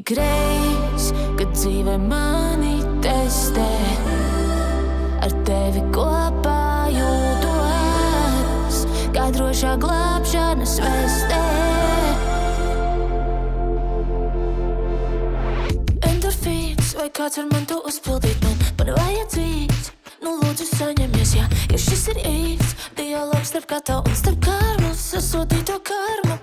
Ikreiz, kad dzīve mani testē, ar tevi kopā jūtos kā drošā glābšanas vestē. Endorfīns, vai kāds var man to uzpildīt? Man vajadzīgs, nu lūdzu saņemies, ja šis ir īsts dialogs starp katavu un starp karmu, sasodīto karmu.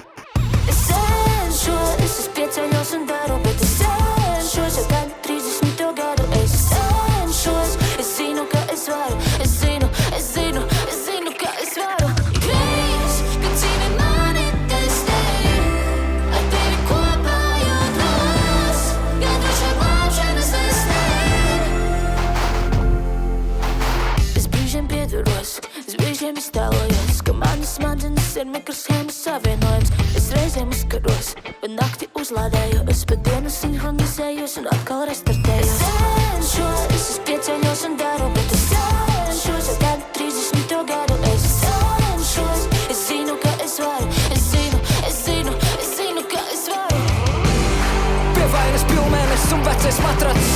Es cenšos, es pieceļos un daru, bet es cenšos, jau tagad 30. gadu. Es cenšos, es zinu, ka es varu, es zinu, ka es varu. Ikreiz, kad dzīve mani testē, ar tevi kopā jūtos kā drošā glābšanas vestē. Es brīžiem pieturos, es brīžiem iztēlojos, ka manas smadzenes ir mikroshēmas savienojums. Es reizēm uzkaros, bet nakti uzlādēju, es pa dienu sinhronizējos un atkal restartējos. Es cenšos, es pieceļos un daru, bet es cenšos, jau tagad 30. gadu. Es cenšos, es zinu, ka es varu, es zinu, ka es varu. Pie vainas pilnmēnesis un vecais matracs,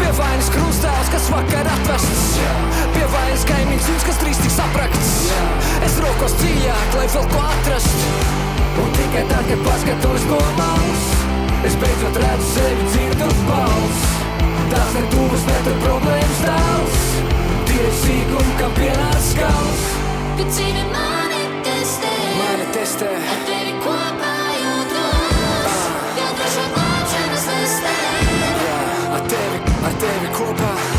pie vainas krustēls, kas vakar atvests, pie vainas kaimiņš jums, kas drīz tiks aprakts. Es rokos dziļāk, lai vēl ko atrast, un tikai tad, kad paskatos no malas, es beidzot redzu sevi, dzirdu balss. Tās ne tuvas, ne tur problēmas daudz, tie sīkumi, kam pienāc gals. Kad dzīve mani testē, Ar tevi kopā jūtos kā drošā glābšanas vestē. Ar tevi kopā